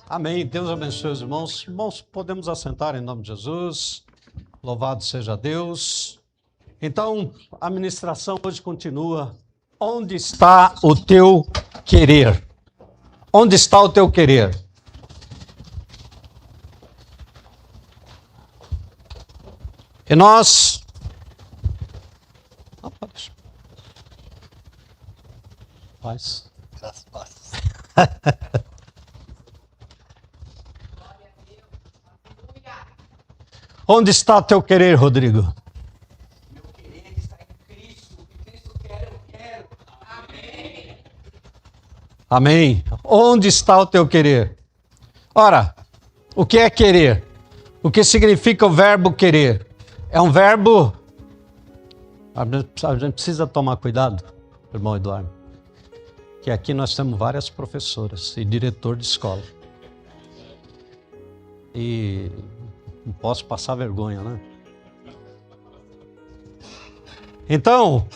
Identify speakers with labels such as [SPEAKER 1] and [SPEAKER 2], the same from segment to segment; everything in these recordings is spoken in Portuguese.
[SPEAKER 1] Amém. Deus abençoe os irmãos. Irmãos, podemos assentar em nome de Jesus. Louvado seja Deus. Então, a ministração hoje continua. Onde está o teu querer? Onde está o teu querer? E nós... Paz. Onde está teu querer, Rodrigo?
[SPEAKER 2] Meu querer está em Cristo. O que Cristo quer, eu quero. Amém.
[SPEAKER 1] Amém. Onde está o teu querer? Ora, o que é querer? O que significa o verbo querer? É um verbo... A gente precisa tomar cuidado, irmão Eduardo, que aqui nós temos várias professoras e diretor de escola. E não posso passar vergonha, né? Então,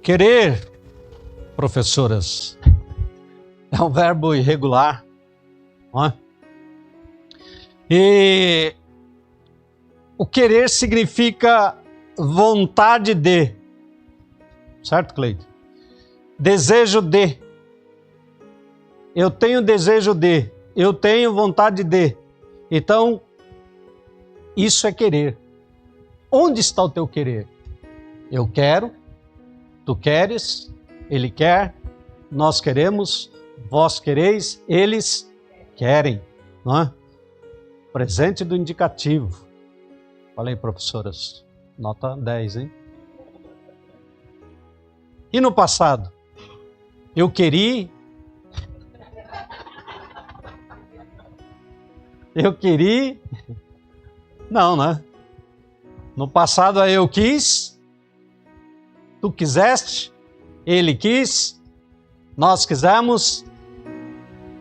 [SPEAKER 1] querer, professoras, é um verbo irregular, não é? E o querer significa vontade de, certo, Cleide? Desejo de. Eu tenho desejo de, eu tenho vontade de. Então, isso é querer. Onde está o teu querer? Eu quero, tu queres, ele quer, nós queremos, vós quereis, eles querem, não é? Presente do indicativo. Falei, professoras, nota 10, hein? E no passado? Eu queria... Eu queria... Não, né? No passado eu quis, tu quiseste, ele quis, nós quisemos,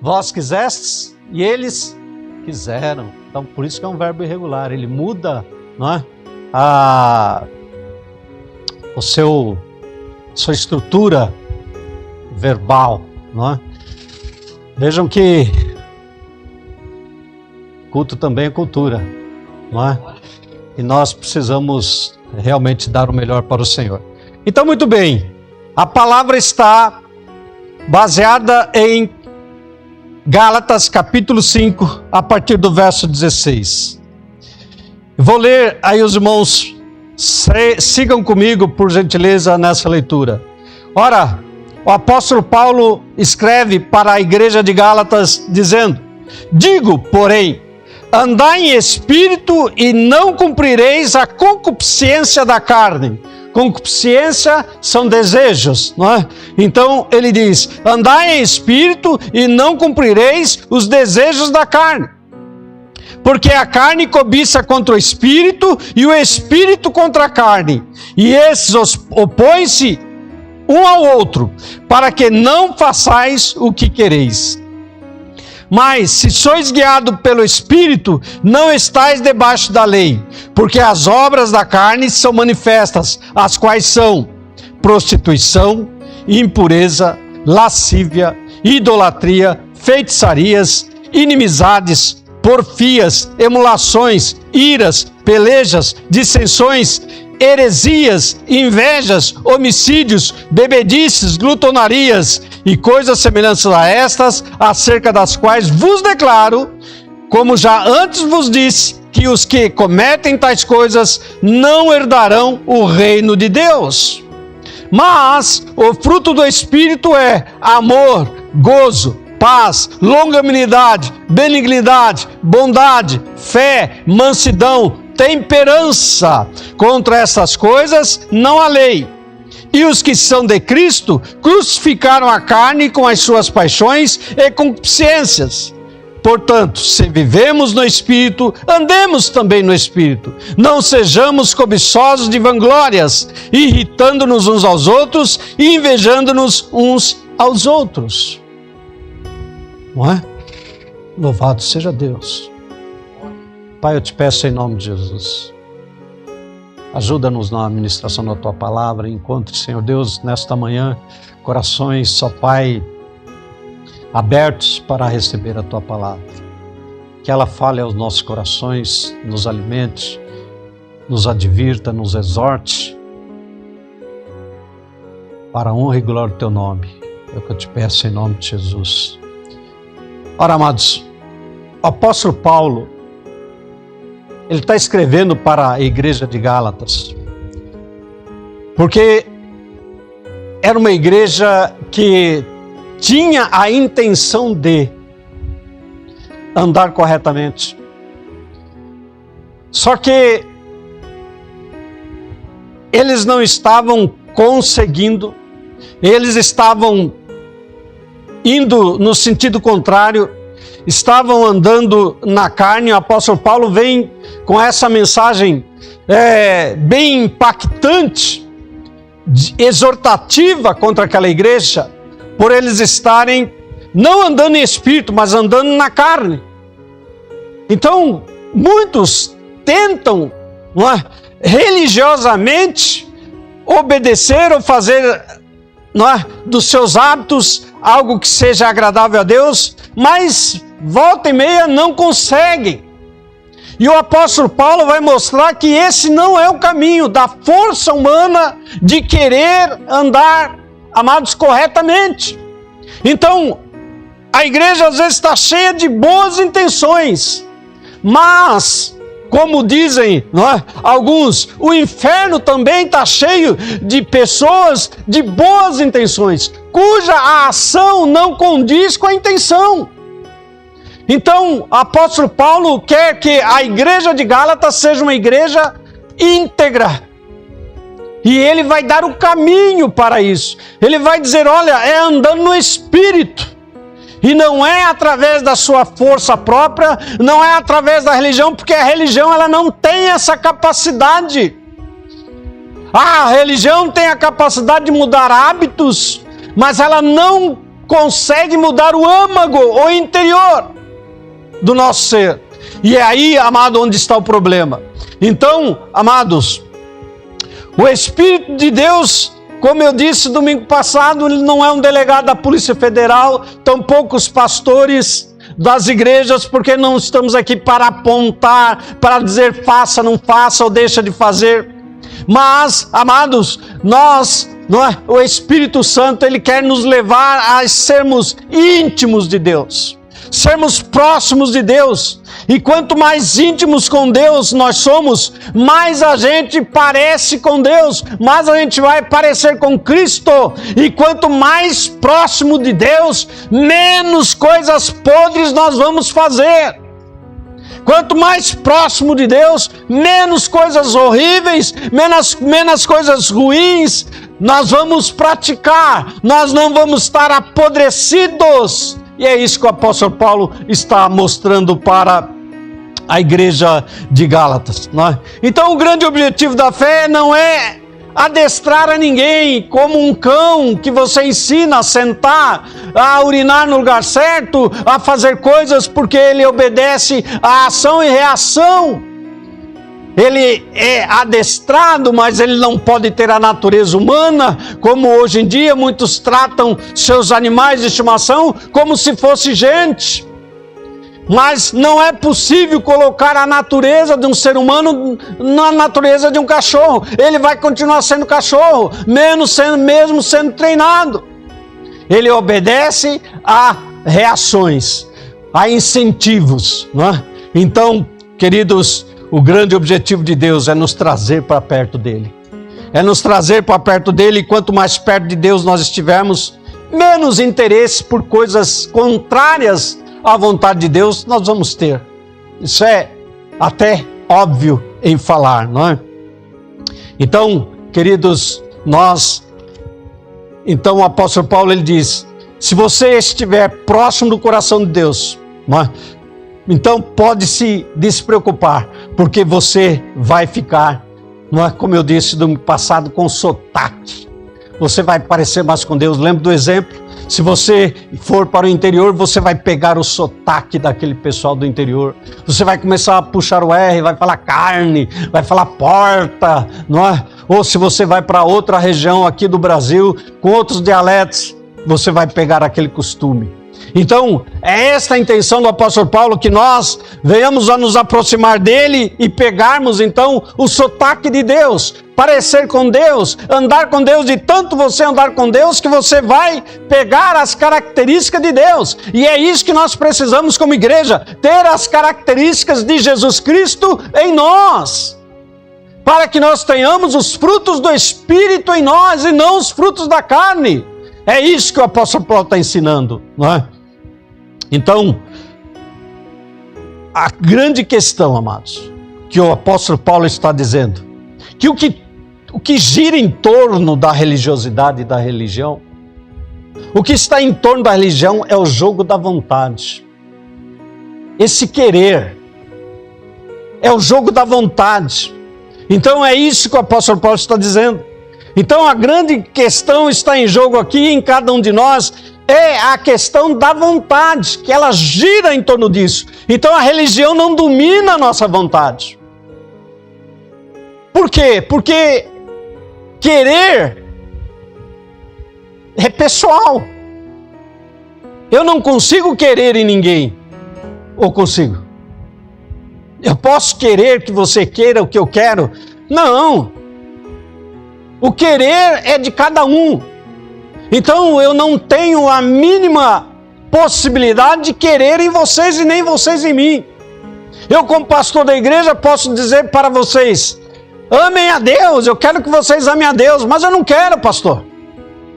[SPEAKER 1] vós quisestes e eles quiseram. Então, por isso que é um verbo irregular. Ele muda, não é? Sua estrutura verbal, não é? Vejam que culto também é cultura, não é? E nós precisamos realmente dar o melhor para o Senhor. Então, muito bem, a palavra está baseada em Gálatas capítulo 5, a partir do verso 16. Vou ler aí, os irmãos, sigam comigo, por gentileza, nessa leitura. Ora, o apóstolo Paulo escreve para a igreja de Gálatas, dizendo: digo, porém, andai em espírito e não cumprireis a concupiscência da carne. Concupiscência são desejos, não é? Então ele diz: andai em espírito e não cumprireis os desejos da carne. Porque a carne cobiça contra o espírito e o espírito contra a carne. E esses opõem-se um ao outro, para que não façais o que quereis. Mas, se sois guiados pelo Espírito, não estáis debaixo da lei, porque as obras da carne são manifestas, as quais são prostituição, impureza, lascívia, idolatria, feitiçarias, inimizades, porfias, emulações, iras, pelejas, dissensões, heresias, invejas, homicídios, bebedices, glutonarias e coisas semelhantes a estas, acerca das quais vos declaro, como já antes vos disse, que os que cometem tais coisas não herdarão o reino de Deus. Mas o fruto do Espírito é amor, gozo, paz, longanimidade, benignidade, bondade, fé, mansidão, temperança. Contra essas coisas não há lei. E os que são de Cristo crucificaram a carne com as suas paixões e concupiscências. Portanto, se vivemos no Espírito, andemos também no Espírito. Não sejamos cobiçosos de vanglórias, irritando-nos uns aos outros e invejando-nos uns aos outros. Não é? Louvado seja Deus. Pai, eu te peço em nome de Jesus, ajuda-nos na administração da Tua Palavra. Encontre, Senhor Deus, nesta manhã, corações, ó Pai, abertos para receber a Tua Palavra. que ela fale aos nossos corações, nos alimente, nos advirta, nos exorte, para a honra e glória do teu nome. É o que eu te peço em nome de Jesus. Ora, amados, o apóstolo Paulo, ele está escrevendo para a igreja de Gálatas, porque era uma igreja que tinha a intenção de andar corretamente. Só que eles não estavam conseguindo, eles estavam indo no sentido contrário, estavam andando na carne. O apóstolo Paulo vem com essa mensagem bem impactante, exortativa contra aquela igreja, por eles estarem não andando em espírito, mas andando na carne. Então, muitos tentam, não é, religiosamente obedecer ou fazer, não é, dos seus hábitos algo que seja agradável a Deus, mas volta e meia não conseguem. E o apóstolo Paulo vai mostrar que esse não é o caminho da força humana de querer andar, amados, corretamente. Então, a igreja às vezes está cheia de boas intenções, mas, como dizem, não é, alguns, o inferno também está cheio de pessoas de boas intenções, cuja a ação não condiz com a intenção. Então, o apóstolo Paulo quer que a igreja de Gálatas seja uma igreja íntegra. E ele vai dar o caminho para isso. Ele vai dizer, olha, é andando no Espírito. E não é através da sua força própria, não é através da religião, porque a religião ela não tem essa capacidade. A religião tem a capacidade de mudar hábitos, mas ela não consegue mudar o âmago, o interior do nosso ser. E é aí, amado, onde está o problema. Então, amados, o Espírito de Deus, como eu disse domingo passado, ele não é um delegado da Polícia Federal, tampouco os pastores das igrejas, porque não estamos aqui para apontar, para dizer faça, não faça ou deixa de fazer. Mas, amados, nós, não é? O Espírito Santo, ele quer nos levar a sermos íntimos de Deus, sermos próximos de Deus. E quanto mais íntimos com Deus nós somos, mais a gente parece com Deus, mais a gente vai parecer com Cristo. E quanto mais próximo de Deus, menos coisas podres nós vamos fazer. Quanto mais próximo de Deus, menos coisas horríveis, menos coisas ruins nós vamos praticar. Nós não vamos estar apodrecidos. E é isso que o apóstolo Paulo está mostrando para a igreja de Gálatas, não é? Então o grande objetivo da fé não é adestrar a ninguém como um cão que você ensina a sentar, a urinar no lugar certo, a fazer coisas porque ele obedece à ação e reação. Ele é adestrado, mas ele não pode ter a natureza humana, como hoje em dia muitos tratam seus animais de estimação como se fosse gente. Mas não é possível colocar a natureza de um ser humano na natureza de um cachorro. Ele vai continuar sendo cachorro, mesmo sendo treinado. Ele obedece a reações, a incentivos, não é? Então, queridos, o grande objetivo de Deus é nos trazer para perto dele. É nos trazer para perto dele, e quanto mais perto de Deus nós estivermos, menos interesse por coisas contrárias à vontade de Deus nós vamos ter. Isso é até óbvio em falar, não é? Então, queridos, então o apóstolo Paulo, ele diz, se você estiver próximo do coração de Deus, não é? Então pode se despreocupar, porque você vai ficar, não é, como eu disse no passado, com sotaque. Você vai parecer mais com Deus. Lembra do exemplo? Se você for para o interior, você vai pegar o sotaque daquele pessoal do interior. Você vai começar a puxar o R, vai falar carne, vai falar porta, não é? Ou se você vai para outra região aqui do Brasil, com outros dialetos, você vai pegar aquele costume. Então, é esta a intenção do apóstolo Paulo, que nós venhamos a nos aproximar dele e pegarmos então o sotaque de Deus, parecer com Deus, andar com Deus, e tanto você andar com Deus que você vai pegar as características de Deus. E é isso que nós precisamos como igreja, ter as características de Jesus Cristo em nós, para que nós tenhamos os frutos do Espírito em nós e não os frutos da carne. É isso que o apóstolo Paulo está ensinando, não é? Então, a grande questão, amados, que o apóstolo Paulo está dizendo, que o que gira em torno da religiosidade e da religião, o que está em torno da religião é o jogo da vontade. Esse querer é o jogo da vontade. Então é isso que o apóstolo Paulo está dizendo. Então a grande questão está em jogo aqui em cada um de nós, é a questão da vontade, que ela gira em torno disso. Então a religião não domina a nossa vontade. Por quê? Porque querer é pessoal. Eu não consigo querer em ninguém. Ou consigo? Eu posso querer que você queira o que eu quero? Não. O querer é de cada um. Então eu não tenho a mínima possibilidade de querer em vocês e nem vocês em mim. Eu, como pastor da igreja, posso dizer para vocês: amem a Deus, eu quero que vocês amem a Deus, mas eu não quero, pastor.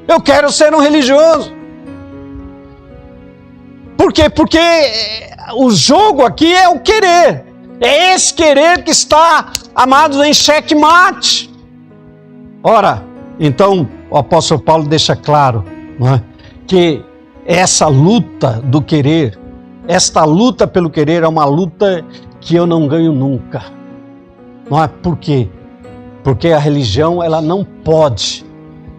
[SPEAKER 1] Eu quero ser um religioso. Por quê? Porque o jogo aqui é o querer. É esse querer que está, amados, em xeque-mate. Ora, então o apóstolo Paulo deixa claro, não é, que essa luta do querer, esta luta pelo querer é uma luta que eu não ganho nunca. Não é? Por quê? Porque a religião, ela não pode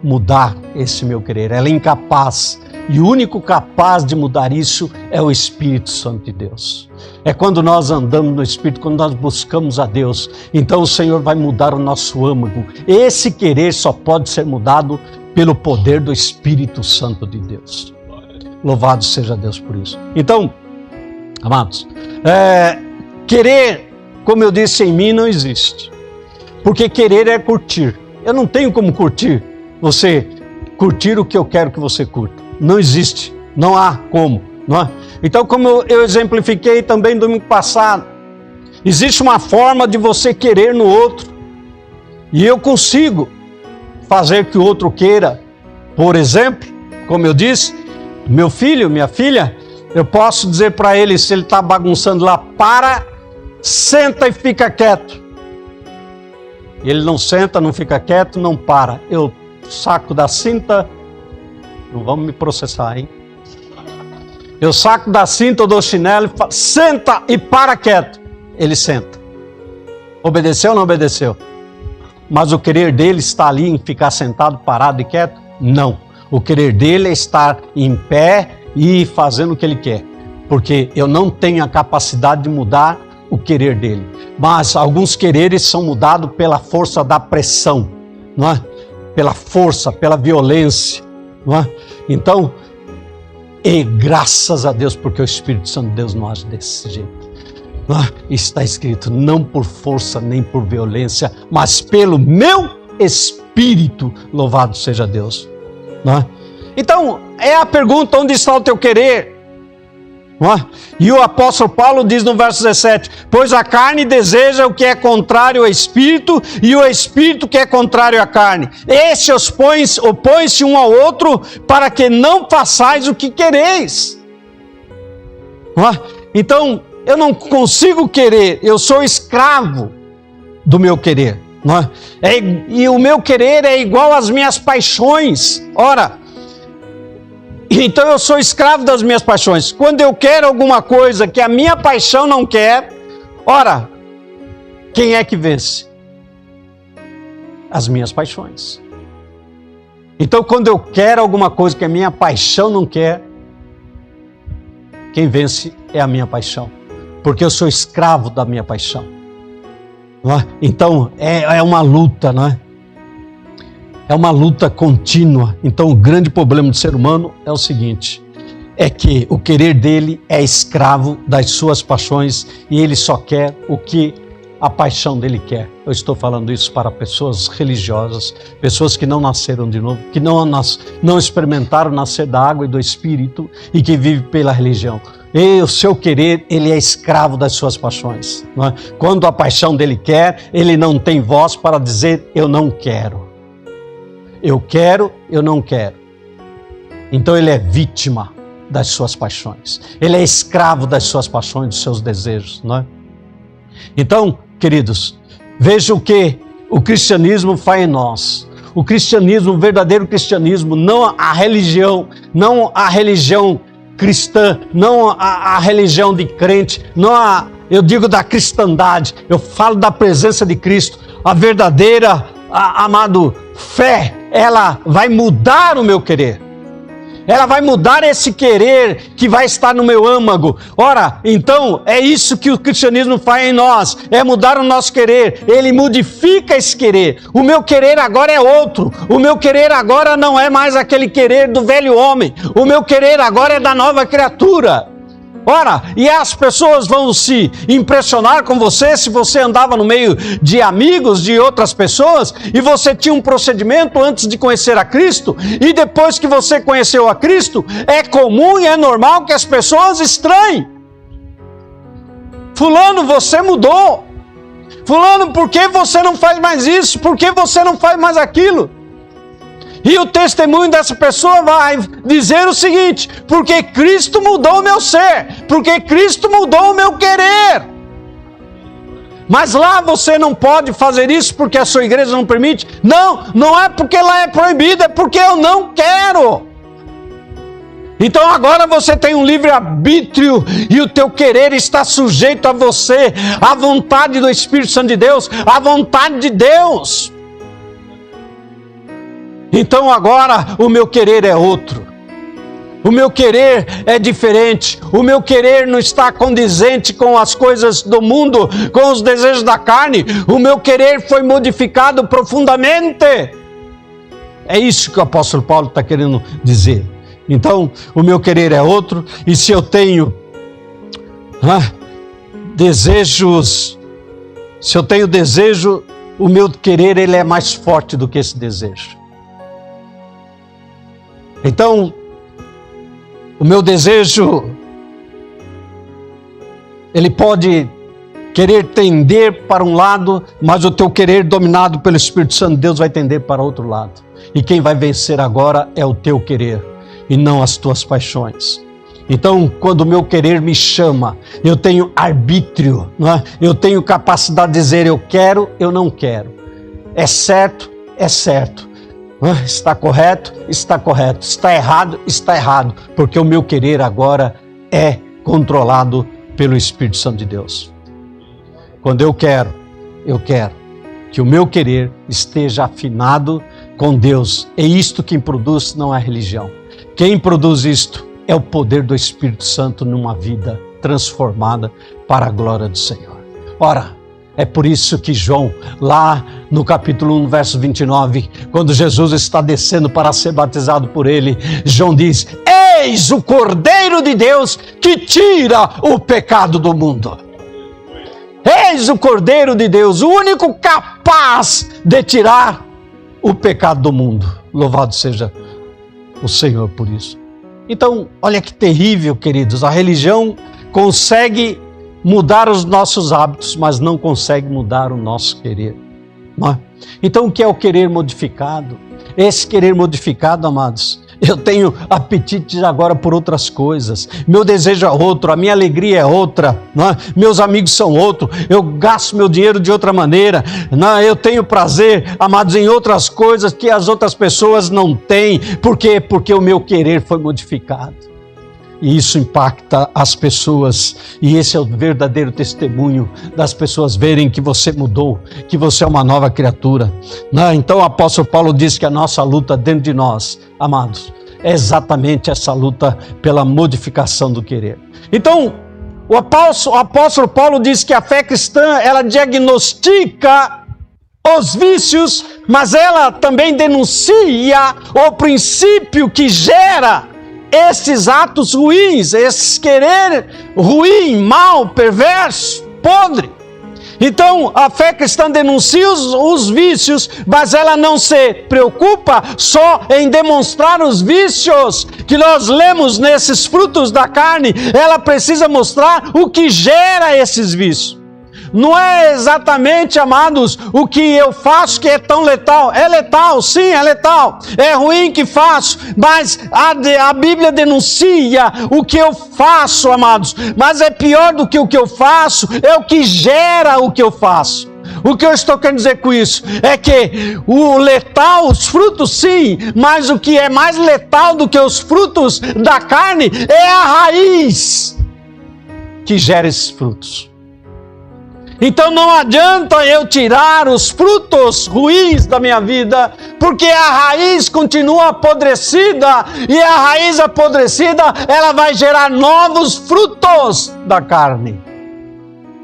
[SPEAKER 1] mudar esse meu querer, ela é incapaz. E o único capaz de mudar isso é o Espírito Santo de Deus. É quando nós andamos no Espírito, quando nós buscamos a Deus, então o Senhor vai mudar o nosso âmago. Esse querer só pode ser mudado pelo poder do Espírito Santo de Deus. Louvado seja Deus por isso. Então, amados, querer, como eu disse, em mim não existe. Porque querer é curtir. Eu não tenho como curtir você curtir o que eu quero que você curta. Não existe, não há como, não é? Então, como eu exemplifiquei também domingo passado, existe uma forma de você querer no outro, e eu consigo fazer que o outro queira. Por exemplo, como eu disse, meu filho, minha filha, eu posso dizer para ele, se ele está bagunçando lá, para, senta e fica quieto. Ele não senta, não fica quieto, não para. Eu saco da cinta. Não vamos me processar, hein? Eu saco da cinta, eu dou chinelo e falo: senta e para quieto. Ele senta. Obedeceu ou não obedeceu? Mas o querer dele está ali em ficar sentado, parado e quieto? Não. O querer dele é estar em pé e fazendo o que ele quer. Porque eu não tenho a capacidade de mudar o querer dele. Mas alguns quereres são mudados pela força da pressão, não é? Pela força, pela violência. Não é? Então, e graças a Deus, porque o Espírito Santo de Deus não age desse jeito. Não é? Está escrito: não por força nem por violência, mas pelo meu Espírito, louvado seja Deus. Não é? Então, é a pergunta: onde está o teu querer? Não é? E o apóstolo Paulo diz no verso 17: pois a carne deseja o que é contrário ao Espírito, e o Espírito que é contrário à carne. Este opõe-se um ao outro, para que não façais o que quereis. Não é? Então, eu não consigo querer, eu sou escravo do meu querer. Não é? E o meu querer é igual às minhas paixões. Ora, então eu sou escravo das minhas paixões. Quando eu quero alguma coisa que a minha paixão não quer, ora, quem é que vence? As minhas paixões. Então, quando eu quero alguma coisa que a minha paixão não quer, quem vence é a minha paixão. Porque eu sou escravo da minha paixão. Não é? Então, é uma luta, não é? É uma luta contínua. Então o grande problema do ser humano é o seguinte: é que o querer dele é escravo das suas paixões e ele só quer o que a paixão dele quer. Eu estou falando isso para pessoas religiosas, pessoas que não nasceram de novo, que não experimentaram nascer da água e do Espírito e que vivem pela religião. E o seu querer, ele é escravo das suas paixões. Não é? Quando a paixão dele quer, ele não tem voz para dizer, eu não quero. Eu quero, eu não quero. Então ele é vítima das suas paixões. Ele é escravo das suas paixões, dos seus desejos. Não é? Então, queridos, veja o que o cristianismo faz em nós. O cristianismo, o verdadeiro cristianismo, não a religião cristã, não a religião de crente, eu digo da cristandade, eu falo da presença de Cristo. A verdadeira, amado, fé, ela vai mudar o meu querer. Ela vai mudar esse querer que vai estar no meu âmago. Ora, então, é isso que o cristianismo faz em nós, é mudar o nosso querer. Ele modifica esse querer. O meu querer agora é outro. O meu querer agora não é mais aquele querer do velho homem. O meu querer agora é da nova criatura. Ora, e as pessoas vão se impressionar com você se você andava no meio de amigos, de outras pessoas, e você tinha um procedimento antes de conhecer a Cristo, e depois que você conheceu a Cristo, é comum e é normal que as pessoas estranhem. Fulano, você mudou. Fulano, por que você não faz mais isso? Por que você não faz mais aquilo? E o testemunho dessa pessoa vai dizer o seguinte: porque Cristo mudou o meu ser, porque Cristo mudou o meu querer. Mas lá você não pode fazer isso porque a sua igreja não permite. Não, não é porque lá é proibido, é porque eu não quero. Então agora você tem um livre-arbítrio e o teu querer está sujeito a você, à vontade do Espírito Santo de Deus, à vontade de Deus. Então agora o meu querer é outro. O meu querer é diferente. O meu querer não está condizente com as coisas do mundo, com os desejos da carne. O meu querer foi modificado profundamente. É isso que o apóstolo Paulo está querendo dizer. Então, o meu querer é outro. E se eu tenho desejos, se eu tenho desejo, o meu querer ele é mais forte do que esse desejo. Então, o meu desejo, ele pode querer tender para um lado, mas o teu querer dominado pelo Espírito Santo de Deus vai tender para outro lado. E quem vai vencer agora é o teu querer, e não as tuas paixões. Então, quando o meu querer me chama, eu tenho arbítrio, não é? Eu tenho capacidade de dizer eu quero, eu não quero. É certo, é certo. Está correto, está correto. Está errado, está errado. Porque o meu querer agora é controlado pelo Espírito Santo de Deus. Quando eu quero que o meu querer esteja afinado com Deus. É isto quem produz, não é a religião. Quem produz isto é o poder do Espírito Santo numa vida transformada para a glória do Senhor. Ora, é por isso que João, lá no capítulo 1, verso 29, quando Jesus está descendo para ser batizado por ele, João diz: eis o Cordeiro de Deus que tira o pecado do mundo. Eis o Cordeiro de Deus, o único capaz de tirar o pecado do mundo. Louvado seja o Senhor por isso. Então, olha que terrível, queridos. A religião consegue mudar os nossos hábitos, mas não consegue mudar o nosso querer. Não é? Então, o que é o querer modificado? Esse querer modificado, amados, eu tenho apetites agora por outras coisas. Meu desejo é outro, a minha alegria é outra, não é? Meus amigos são outros, eu gasto meu dinheiro de outra maneira, não é? Eu tenho prazer, amados, em outras coisas que as outras pessoas não têm. Por quê? Porque o meu querer foi modificado. E isso impacta as pessoas, e esse é o verdadeiro testemunho das pessoas verem que você mudou, que você é uma nova criatura. Então o apóstolo Paulo diz que a nossa luta dentro de nós, amados, é exatamente essa luta pela modificação do querer. Então o apóstolo Paulo diz que a fé cristã, ela diagnostica os vícios, mas ela também denuncia o princípio que gera esses atos ruins, esse querer ruim, mal, perverso, podre. Então, a fé cristã denuncia os vícios, mas ela não se preocupa só em demonstrar os vícios que nós lemos nesses frutos da carne. Ela precisa mostrar o que gera esses vícios. Não é exatamente, amados, o que eu faço que é tão letal. É letal, sim, é letal. É ruim que faço, mas a Bíblia denuncia o que eu faço, amados. Mas é pior do que o que eu faço, é o que gera o que eu faço. O que eu estou querendo dizer com isso é que o letal, os frutos sim, mas o que é mais letal do que os frutos da carne é a raiz que gera esses frutos. Então não adianta eu tirar os frutos ruins da minha vida, porque a raiz continua apodrecida, e a raiz apodrecida, ela vai gerar novos frutos da carne.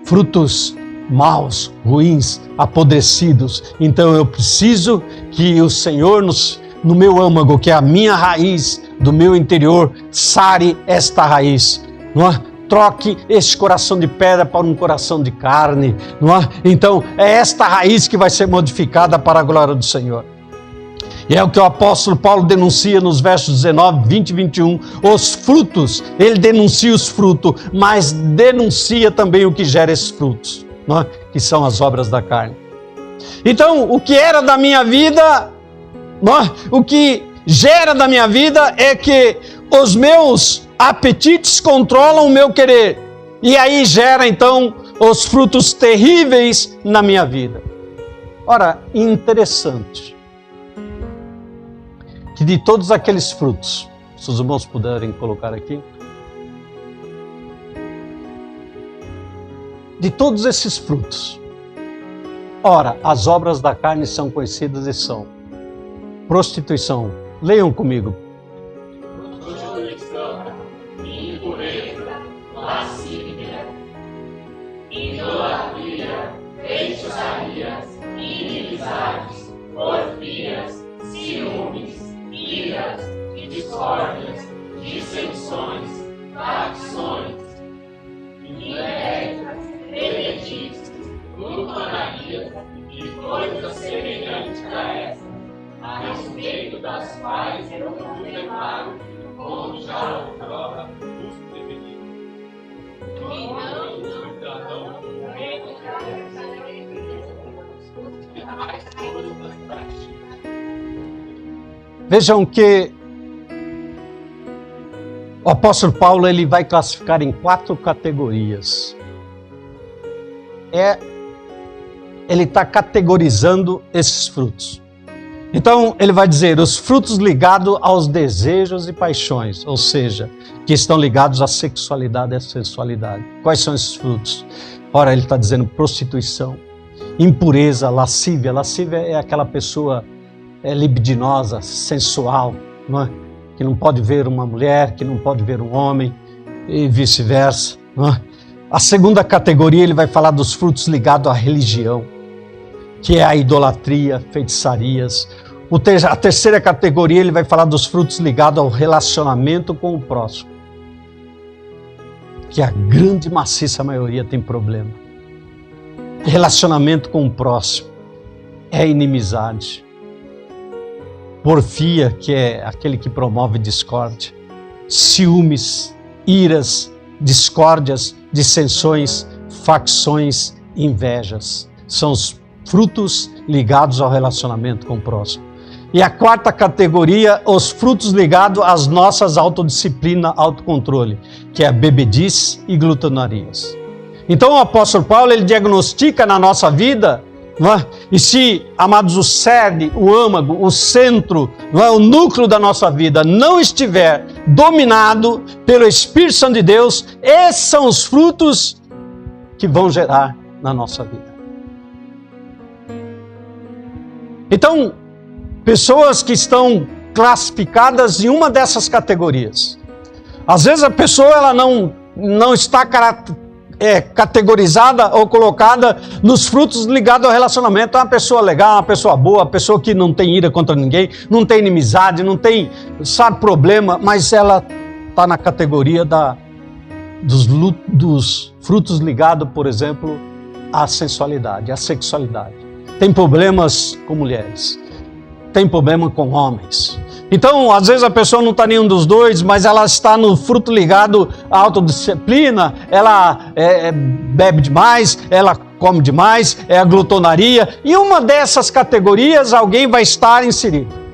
[SPEAKER 1] Frutos maus, ruins, apodrecidos. Então eu preciso que o Senhor no meu âmago, que é a minha raiz do meu interior, sare esta raiz, não é? Troque esse coração de pedra para um coração de carne, não é? Então, é esta raiz que vai ser modificada para a glória do Senhor. E é o que o apóstolo Paulo denuncia nos versos 19, 20 e 21. Os frutos, ele denuncia os frutos, mas denuncia também o que gera esses frutos, não é? Que são as obras da carne. Então, o que era da minha vida, não é? O que gera da minha vida é que os meus apetites controlam o meu querer. E aí gera então os frutos terríveis na minha vida. Ora, interessante que de todos aqueles frutos, se os irmãos puderem colocar aqui, de todos esses frutos, ora, as obras da carne são conhecidas e são prostituição. Leiam comigo.
[SPEAKER 3] Idolatria, feitiçarias, inimizades, porfias, ciúmes, iras e discórdias, dissensões, facções, invejas, heresias, glutonarias e coisas semelhantes a essas, a respeito das quais eu não declaro, como já outrora os preveni.
[SPEAKER 1] Vejam que o apóstolo Paulo ele vai classificar em 4 categorias. Ele está categorizando esses frutos. Então ele vai dizer os frutos ligados aos desejos e paixões, ou seja, que estão ligados à sexualidade e à sensualidade. Quais são esses frutos? Ora, ele está dizendo prostituição, impureza, lascívia. Lascívia é aquela pessoa libidinosa, sensual, não é? Que não pode ver uma mulher, que não pode ver um homem e vice-versa. Não é? A segunda categoria ele vai falar dos frutos ligados à religião, que é a idolatria, feitiçarias. A terceira categoria ele vai falar dos frutos ligados ao relacionamento com o próximo, que a grande maciça maioria tem problema. Relacionamento com o próximo é inimizade. Porfia, que é aquele que promove discórdia. Ciúmes, iras, discórdias, dissensões, facções, invejas. São os frutos ligados ao relacionamento com o próximo. E a quarta categoria, os frutos ligados às nossas autodisciplina, autocontrole, que é a bebedice e glutonarias. Então o apóstolo Paulo, ele diagnostica na nossa vida, não é? E se, amados, o cerne, o âmago, o centro, não é? O núcleo da nossa vida não estiver dominado pelo Espírito Santo de Deus, esses são os frutos que vão gerar na nossa vida. Então, pessoas que estão classificadas em uma dessas categorias. Às vezes a pessoa ela não está categorizada ou colocada nos frutos ligados ao relacionamento. É uma pessoa legal, uma pessoa boa, uma pessoa que não tem ira contra ninguém, não tem inimizade, não tem, problema, mas ela está na categoria dos frutos ligados, por exemplo, à sensualidade, à sexualidade. Tem problemas com mulheres, tem problema com homens. Então, às vezes a pessoa não está nenhum dos dois, mas ela está no fruto ligado à autodisciplina, ela bebe demais, ela come demais, é a glutonaria. E uma dessas categorias alguém vai estar inserido.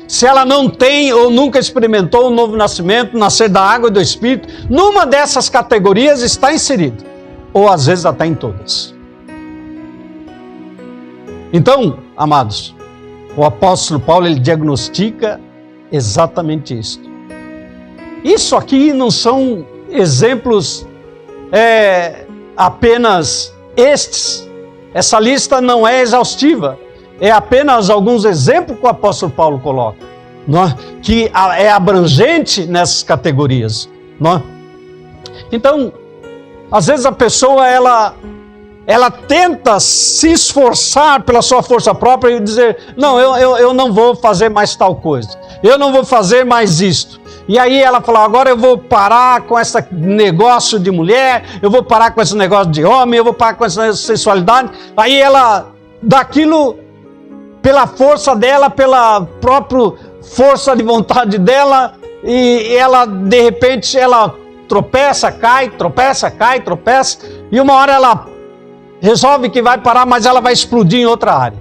[SPEAKER 1] Se ela não tem ou nunca experimentou o novo nascimento, nascer da água e do Espírito, numa dessas categorias está inserido. Ou às vezes até em todas. Então, amados, o apóstolo Paulo, ele diagnostica exatamente isso. Isso aqui não são exemplos apenas estes. Essa lista não é exaustiva. É apenas alguns exemplos que o apóstolo Paulo coloca, não é? Que é abrangente nessas categorias. Não é? Então, às vezes a pessoa ela tenta se esforçar pela sua força própria e dizer, não, eu não vou fazer mais tal coisa, eu não vou fazer mais isto. E aí ela fala, agora eu vou parar com esse negócio de mulher, eu vou parar com esse negócio de homem, eu vou parar com essa sensualidade. Aí ela, daquilo, pela força dela, pela própria força de vontade dela, e ela, de repente, ela tropeça, cai, e uma hora ela resolve que vai parar, mas ela vai explodir em outra área.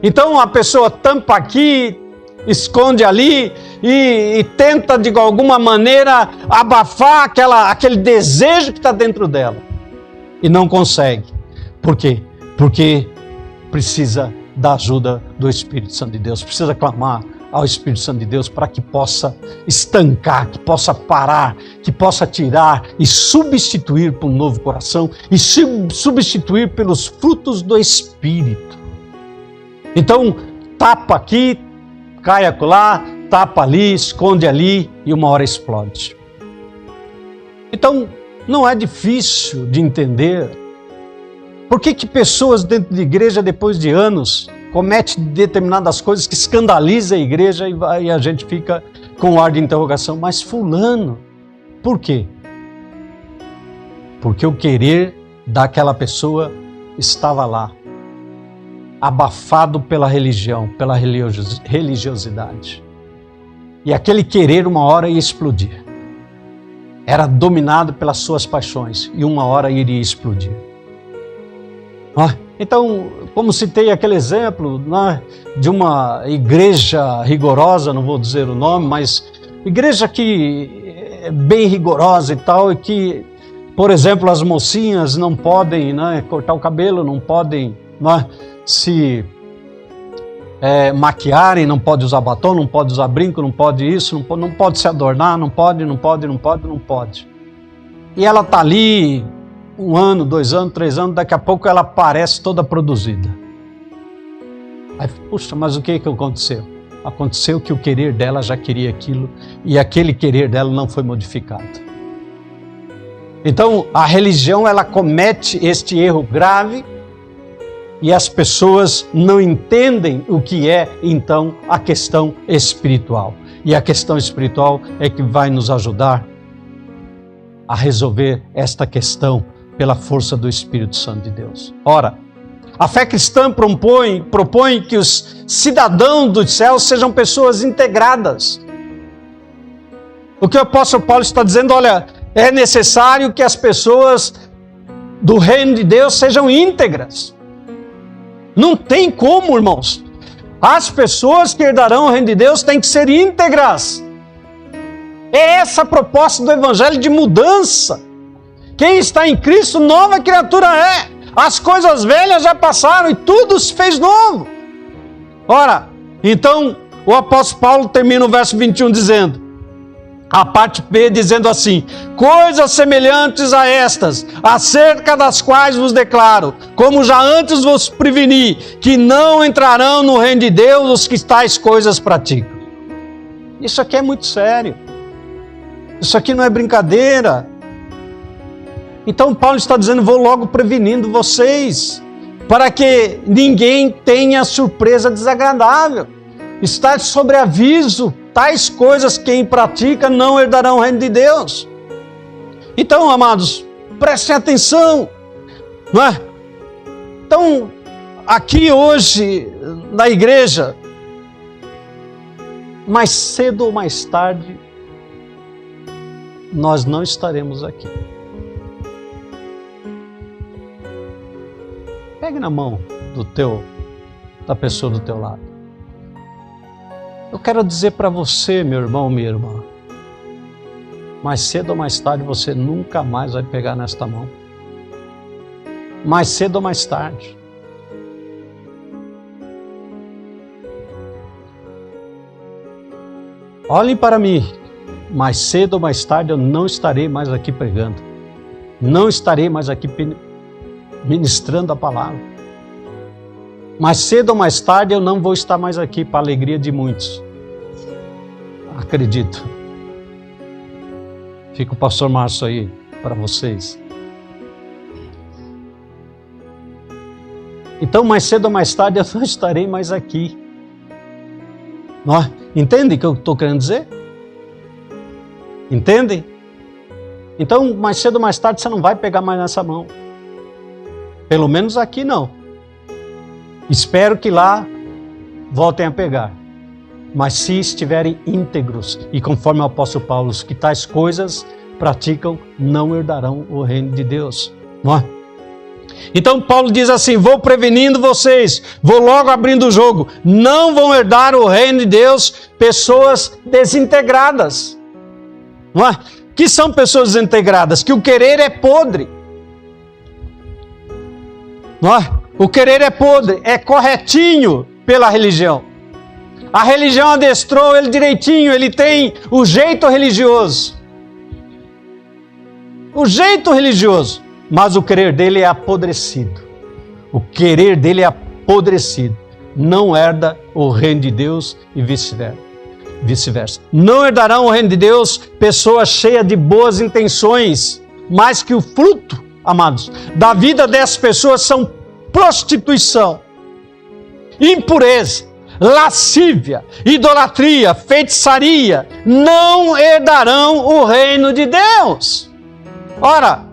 [SPEAKER 1] Então a pessoa tampa aqui, esconde ali e tenta de alguma maneira abafar aquele desejo que está dentro dela. E não consegue. Por quê? Porque precisa da ajuda do Espírito Santo de Deus. Precisa clamar ao Espírito Santo de Deus para que possa estancar, que possa parar, que possa tirar e substituir por um novo coração e substituir pelos frutos do Espírito. Então, tapa aqui, cai acolá, tapa ali, esconde ali e uma hora explode. Então, não é difícil de entender por que pessoas dentro de igreja, depois de anos, cometem determinadas coisas que escandalizam a igreja e a gente fica com um ar de interrogação. Mas fulano, por quê? Porque o querer daquela pessoa estava lá, abafado pela religião, pela religiosidade. E aquele querer uma hora ia explodir. Era dominado pelas suas paixões e uma hora iria explodir. Então, como citei aquele exemplo de uma igreja rigorosa, não vou dizer o nome, mas igreja que é bem rigorosa e tal, e que, por exemplo, as mocinhas não podem cortar o cabelo, não podem se maquiarem, não pode usar batom, não pode usar brinco, não pode isso, não pode se adornar, não pode. E ela está ali 1 ano, 2 anos, 3 anos, daqui a pouco ela aparece toda produzida. Aí, puxa, mas o que aconteceu? Aconteceu que o querer dela já queria aquilo e aquele querer dela não foi modificado. Então, a religião, ela comete este erro grave e as pessoas não entendem o que é, então, a questão espiritual. E a questão espiritual é que vai nos ajudar a resolver esta questão pela força do Espírito Santo de Deus. Ora, a fé cristã propõe que os cidadãos dos céus sejam pessoas integradas. O que o apóstolo Paulo está dizendo, olha, é necessário que as pessoas do reino de Deus sejam íntegras. Não tem como, irmãos. As pessoas que herdarão o reino de Deus têm que ser íntegras. É essa a proposta do evangelho de mudança. Quem está em Cristo, nova criatura é. As coisas velhas já passaram e tudo se fez novo. Ora, então o apóstolo Paulo termina o verso 21 dizendo, a parte B dizendo assim, coisas semelhantes a estas, acerca das quais vos declaro, como já antes vos preveni, que não entrarão no reino de Deus os que tais coisas praticam. Isso aqui é muito sério. Isso aqui não é brincadeira. Então Paulo está dizendo, vou logo prevenindo vocês, para que ninguém tenha surpresa desagradável. Está sobre aviso tais coisas quem pratica não herdarão o reino de Deus. Então, amados, prestem atenção, não é? Então, aqui hoje, na igreja, mais cedo ou mais tarde, nós não estaremos aqui. Pegue na mão da pessoa do teu lado. Eu quero dizer para você, meu irmão, minha irmã, mais cedo ou mais tarde você nunca mais vai pegar nesta mão. Mais cedo ou mais tarde. Olhem para mim. Mais cedo ou mais tarde eu não estarei mais aqui pregando. Não estarei mais aqui ministrando a palavra. Mais cedo ou mais tarde eu não vou estar mais aqui para a alegria de muitos. Acredito. Fica o pastor Márcio aí para vocês. Então, mais cedo ou mais tarde eu não estarei mais aqui. Não é? Entende o que eu estou querendo dizer? Entende? Então, mais cedo ou mais tarde você não vai pegar mais nessa mão. Pelo menos aqui não. Espero que lá voltem a pegar. Mas se estiverem íntegros, e conforme o apóstolo Paulo, os que tais coisas praticam, não herdarão o reino de Deus. Não é? Então Paulo diz assim, vou prevenindo vocês, vou logo abrindo o jogo, não vão herdar o reino de Deus pessoas desintegradas. Não é? Que são pessoas desintegradas? Que o querer é podre. Não é? O querer é podre, é corretinho pela religião. A religião adestrou ele direitinho, ele tem o jeito religioso. O jeito religioso, mas o querer dele é apodrecido. O querer dele é apodrecido. Não herda o reino de Deus e vice-versa. Não herdarão o reino de Deus pessoas cheias de boas intenções, mas que o fruto, amados, da vida dessas pessoas são prostituição, impureza, lascívia, idolatria, feitiçaria, não herdarão o reino de Deus. Ora,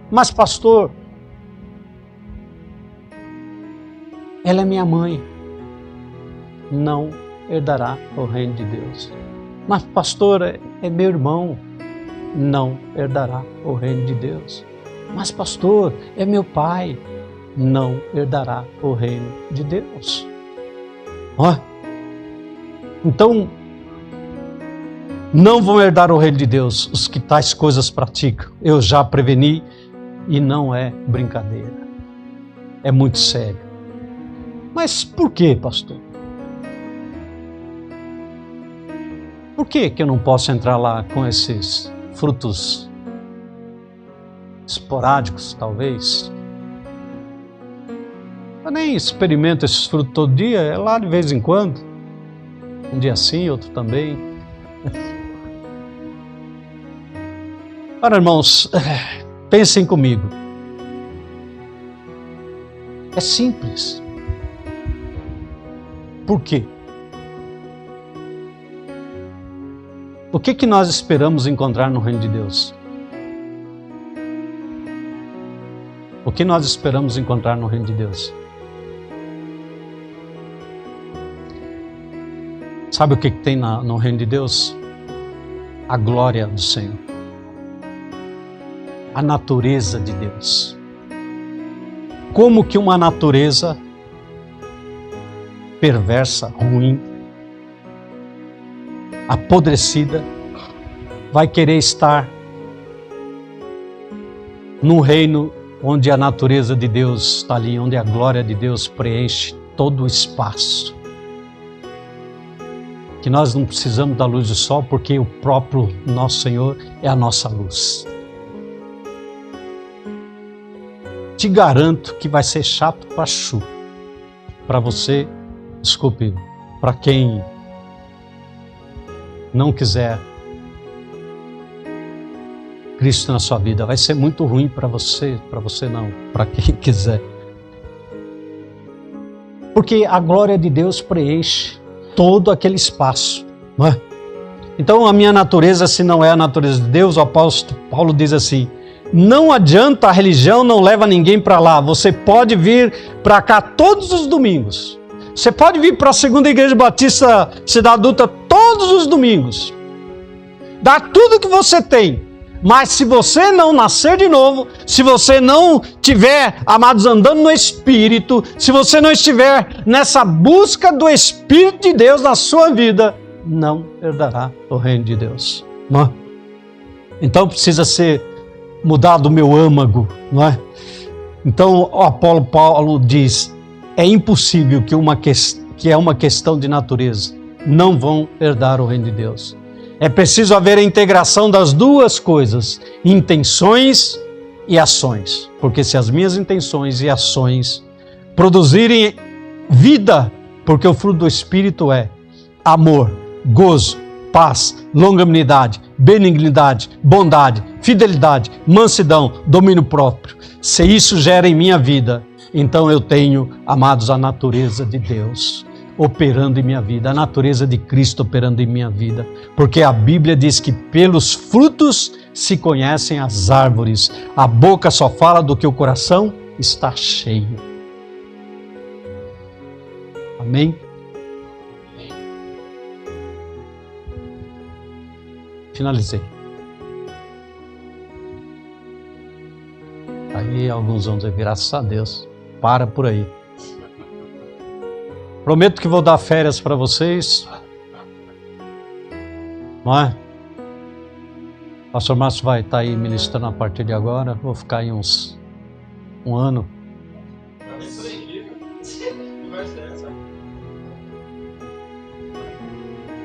[SPEAKER 1] mas pastor, ela é minha mãe, não herdará o reino de Deus. Mas pastor, é meu irmão, não herdará o reino de Deus. Mas pastor, é meu pai, não herdará o reino de Deus. Ó, então, não vão herdar o reino de Deus os que tais coisas praticam. Eu já preveni e não é brincadeira. É muito sério. Mas por que, pastor? Por que eu não posso entrar lá com esses frutos esporádicos, talvez? Eu nem experimento esses frutos todo dia, é lá de vez em quando. Um dia sim, outro também. Ora, irmãos, pensem comigo. É simples. Por quê? O que nós esperamos encontrar no reino de Deus? O que nós esperamos encontrar no reino de Deus? Sabe o que tem no reino de Deus? A glória do Senhor. A natureza de Deus. Como que uma natureza perversa, ruim, apodrecida, vai querer estar num reino onde a natureza de Deus está ali, onde a glória de Deus preenche todo o espaço. Que nós não precisamos da luz do sol, porque o próprio nosso Senhor é a nossa luz. Te garanto que vai ser chato para chu. Para você, desculpe, para quem não quiser Cristo na sua vida, vai ser muito ruim para você não, para quem quiser. Porque a glória de Deus preenche todo aquele espaço. Não é? Então a minha natureza, se não é a natureza de Deus, o apóstolo Paulo diz assim: não adianta, a religião não leva ninguém para lá. Você pode vir para cá todos os domingos. Você pode vir para a Segunda Igreja Batista Cidade Adulta todos os domingos. Dá tudo que você tem. Mas se você não nascer de novo, se você não tiver, amados, andando no Espírito, se você não estiver nessa busca do Espírito de Deus na sua vida, não herdará o reino de Deus. Não é? Então precisa ser mudado o meu âmago, não é? Então o apóstolo Paulo diz: é impossível que é uma questão de natureza, não vão herdar o reino de Deus. É preciso haver a integração das duas coisas, intenções e ações. Porque se as minhas intenções e ações produzirem vida, porque o fruto do Espírito é amor, gozo, paz, longanimidade, benignidade, bondade, fidelidade, mansidão, domínio próprio. Se isso gera em minha vida, então eu tenho, amados, a natureza de Deus operando em minha vida, a natureza de Cristo operando em minha vida, porque a Bíblia diz que pelos frutos se conhecem as árvores. A boca só fala do que o coração está cheio. Amém? Finalizei. Aí alguns vão dizer: graças a Deus, para por aí. Prometo que vou dar férias para vocês. Não é? O pastor Márcio vai estar aí ministrando a partir de agora. Vou ficar aí um ano.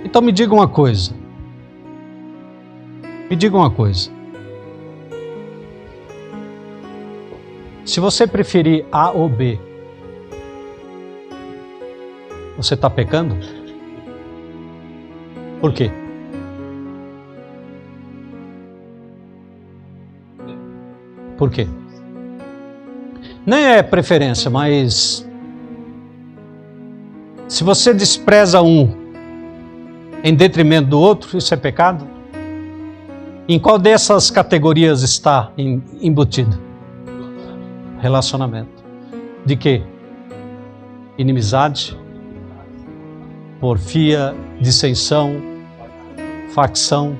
[SPEAKER 1] Então me diga uma coisa. Me diga uma coisa. Se você preferir A ou B, você está pecando? Por quê? Por quê? Nem é preferência, mas se você despreza um em detrimento do outro, isso é pecado? Em qual dessas categorias está embutido? Relacionamento. De quê? Inimizade, porfia, dissensão, facção.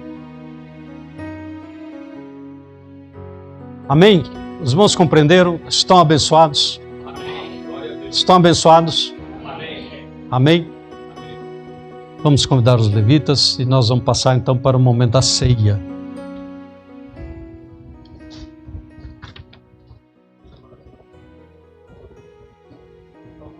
[SPEAKER 1] Amém? Os irmãos compreenderam? Estão abençoados? Amém. Estão abençoados? Amém. Amém? Vamos convidar os levitas e nós vamos passar então para o momento da ceia.